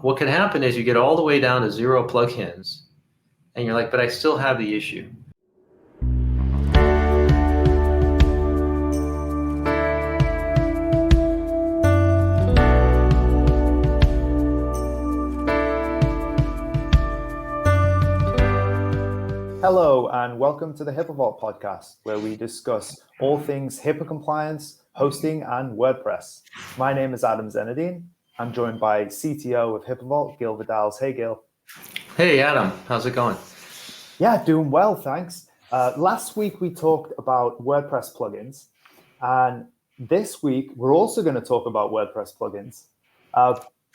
What can happen is you get all the way down to 0 plugins, and you're like, but I still have the issue. Hello, and welcome to the HIPAA Vault podcast, where we discuss all things HIPAA compliance, hosting, and WordPress. My name is Adam Zenadine. I'm joined by CTO of HIPAA Vault, Gil Vidals. Hey, Gil. Hey, Adam. How's it going? Yeah, doing well, thanks. Last week, we talked about WordPress plugins, and this week, we're also going to talk about WordPress plugins.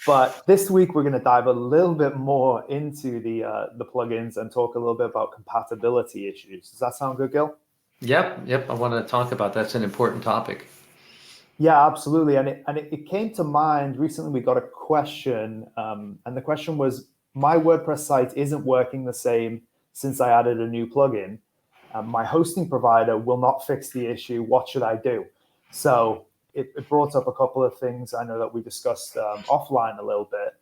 But this week, we're going to dive a little bit more into the plugins and talk a little bit about compatibility issues. Does that sound good, Gil? Yep. I wanted to talk about that's an important topic. Yeah, absolutely. And it came to mind recently. We got a question, and the question was, my WordPress site isn't working the same since I added a new plugin. My hosting provider will not fix the issue. What should I do? So it brought up a couple of things I know that we discussed offline a little bit.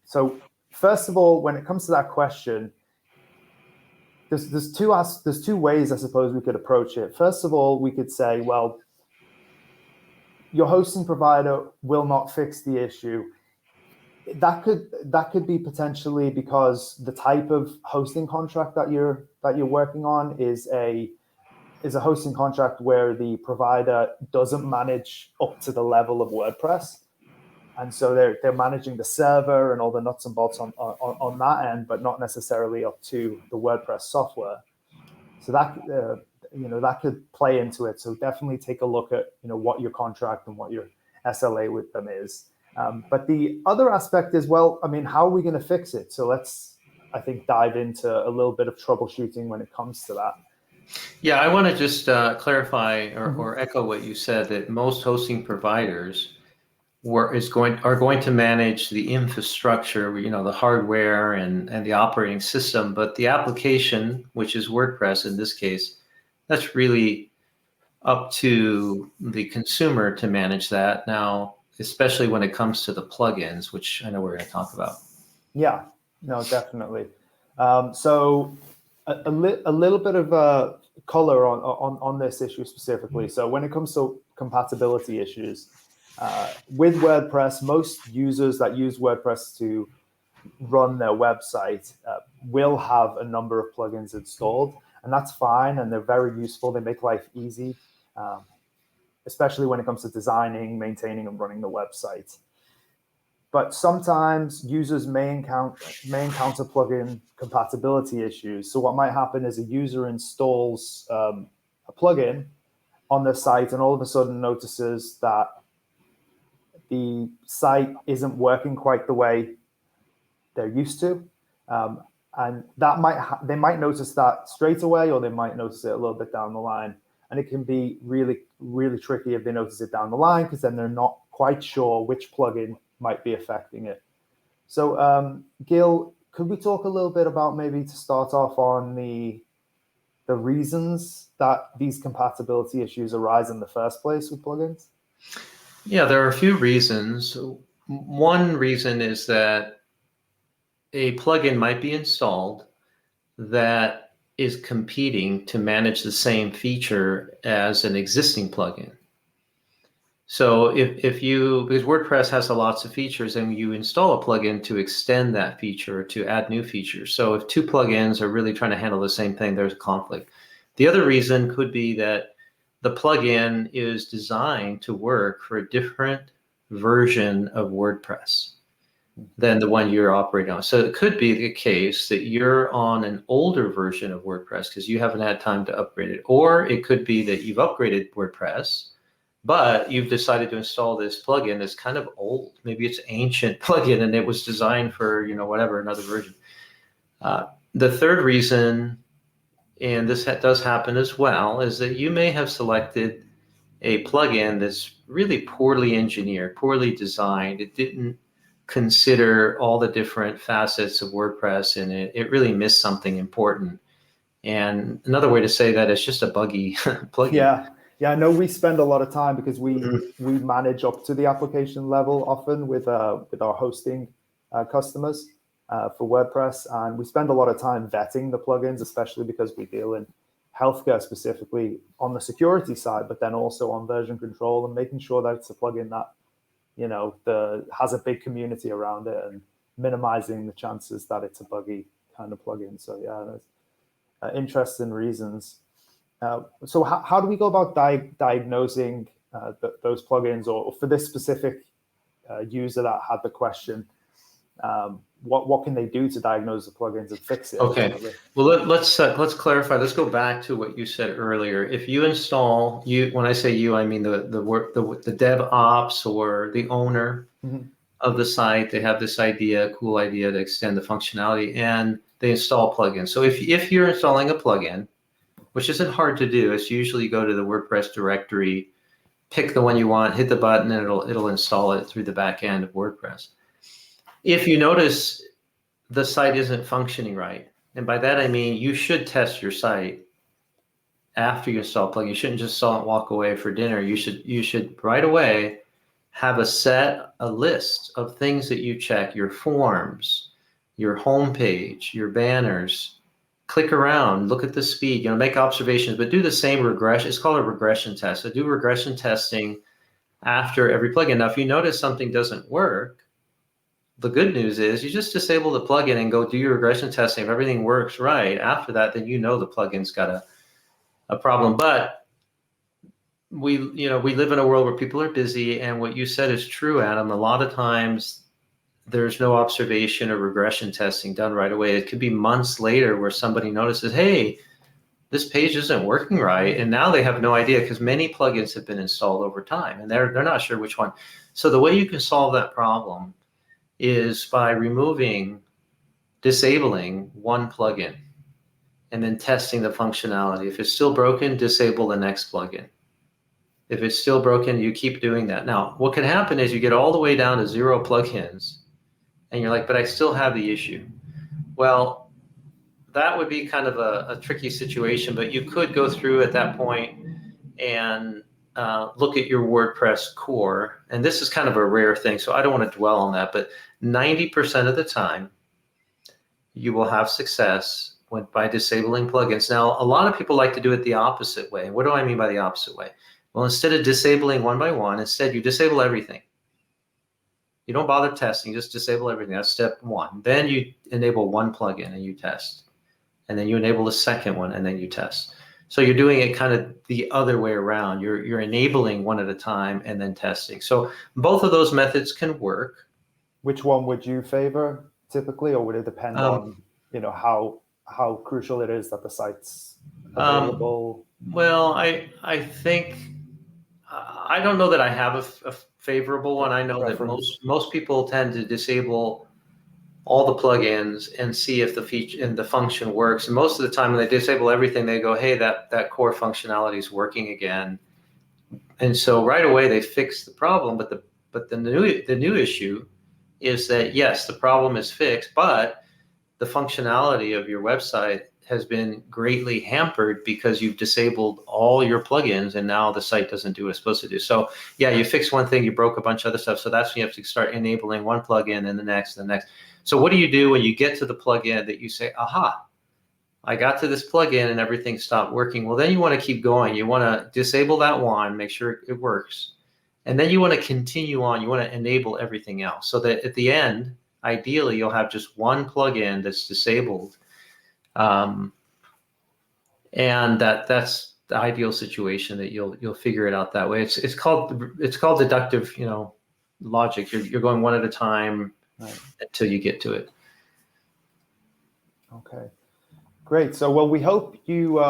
So first of all, when it comes to that question, there's two ways I suppose we could approach it. First of all, we could say, well, your hosting provider will not fix the issue. That could be potentially because the type of hosting contract that you're working on is a hosting contract where the provider doesn't manage up to the level of WordPress, and so they're managing the server and all the nuts and bolts on that end, but not necessarily up to the WordPress software. So that that could play into it. So definitely take a look at what your contract and what your SLA with them is. But the other aspect is, well, I mean, how are we going to fix it? So let's, I think, dive into a little bit of troubleshooting when it comes to that. Yeah, I want to just clarify or echo what you said, that most hosting providers are going to manage the infrastructure, the hardware and the operating system, but the application, which is WordPress in this case, that's really up to the consumer to manage that now, especially when it comes to the plugins, which I know we're going to talk about. Yeah, no, definitely. So a little bit of color on this issue specifically. So when it comes to compatibility issues, with WordPress, most users that use WordPress to run their website will have a number of plugins installed, and that's fine, and they're very useful. They make life easy, especially when it comes to designing, maintaining, and running the website. But sometimes users may encounter plugin compatibility issues. So what might happen is a user installs a plugin on their site and all of a sudden notices that the site isn't working quite the way they're used to. And that they might notice that straight away, or they might notice it a little bit down the line. And it can be really, really tricky if they notice it down the line, because then they're not quite sure which plugin might be affecting it. So, Gil, could we talk a little bit about, maybe to start off, on the reasons that these compatibility issues arise in the first place with plugins? Yeah, there are a few reasons. One reason is that a plugin might be installed that is competing to manage the same feature as an existing plugin. So because WordPress has lots of features, and you install a plugin to extend that feature or to add new features. So if two plugins are really trying to handle the same thing, there's conflict. The other reason could be that the plugin is designed to work for a different version of WordPress than the one you're operating on. So it could be the case that you're on an older version of WordPress because you haven't had time to upgrade it. Or it could be that you've upgraded WordPress, but you've decided to install this plugin that's kind of old. Maybe it's ancient plugin and it was designed for, another version. The third reason, and this does happen as well, is that you may have selected a plugin that's really poorly engineered, poorly designed. It didn't consider all the different facets of WordPress, and it really missed something important. And another way to say that is just a buggy plugin. Yeah, I know we spend a lot of time, because we manage up to the application level often with our hosting customers for WordPress, and we spend a lot of time vetting the plugins, especially because we deal in healthcare specifically on the security side, but then also on version control and making sure that it's a plugin that has a big community around it and minimizing the chances that it's a buggy kind of plugin. So yeah, there's interesting reasons. So how do we go about diagnosing those plugins, or for this specific user that had the question, what can they do to diagnose the plugins and fix it? Okay. Well, let's clarify. Let's go back to what you said earlier. If you install, when I say you, I mean the DevOps or the owner of the site. They have this cool idea to extend the functionality, and they install plugins. So if you're installing a plugin, which isn't hard to do, it's usually go to the WordPress directory, pick the one you want, hit the button, and it'll install it through the back end of WordPress. If you notice the site isn't functioning right, and by that I mean you should test your site after you install a plugin. You shouldn't just install it and walk away for dinner. You should right away have a list of things that you check: your forms, your homepage, your banners. Click around, look at the speed, make observations, but do the same regression. It's called a regression test. So do regression testing after every plugin. Now, if you notice something doesn't work, the good news is you just disable the plugin and go do your regression testing. If everything works right after that, then the plugin's got a problem. But we live in a world where people are busy, and what you said is true, Adam. A lot of times there's no observation or regression testing done right away. It could be months later where somebody notices, hey, this page isn't working right, and now they have no idea, because many plugins have been installed over time and they're not sure which one. So the way you can solve that problem is by disabling one plugin and then testing the functionality. If it's still broken, disable the next plugin. If it's still broken, you keep doing that. Now, what can happen is you get all the way down to 0 plugins, and you're like, but I still have the issue. Well, that would be kind of a tricky situation, but you could go through at that point and look at your WordPress core. And this is kind of a rare thing, so I don't want to dwell on that, but 90% of the time, you will have success by disabling plugins. Now, a lot of people like to do it the opposite way. What do I mean by the opposite way? Well, instead of disabling one by one, instead you disable everything. You don't bother testing, just disable everything. That's step one. Then you enable one plugin and you test. And then you enable the second one and then you test. So you're doing it kind of the other way around. You're enabling one at a time and then testing. So both of those methods can work. Which one would you favor typically, or would it depend on how crucial it is that the site's available? Well, I think I don't know that I have a favorable one. I know preference. That most people tend to disable all the plugins and see if the feature and the function works. And most of the time when they disable everything, they go, hey, that core functionality is working again. And so right away they fix the problem. But the new issue is that, yes, the problem is fixed, but the functionality of your website has been greatly hampered because you've disabled all your plugins and now the site doesn't do what it's supposed to do. So yeah, you fix one thing, you broke a bunch of other stuff. So that's when you have to start enabling one plugin and the next and the next. So what do you do when you get to the plugin that you say, aha, I got to this plugin and everything stopped working? Well, then you want to keep going. You want to disable that one, make sure it works. And then you want to continue on. You want to enable everything else so that at the end, ideally, you'll have just one plugin that's disabled. And that's the ideal situation, that you'll figure it out that way. It's called deductive, logic. You're going one at a time, right, until you get to it. Okay, great. So, well, we hope you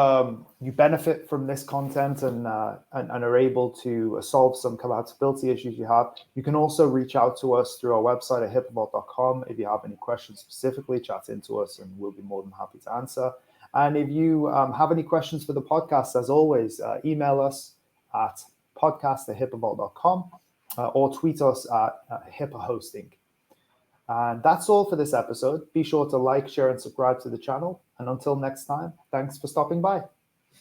benefit from this content and are able to solve some compatibility issues you have. You can also reach out to us through our website at HIPAA-vault.com. If you have any questions specifically, chat into us and we'll be more than happy to answer. And if you have any questions for the podcast, as always, email us at podcast@HIPAA-vault.com or tweet us at HIPAA-hosting. And that's all for this episode. Be sure to like, share, and subscribe to the channel. And until next time, thanks for stopping by.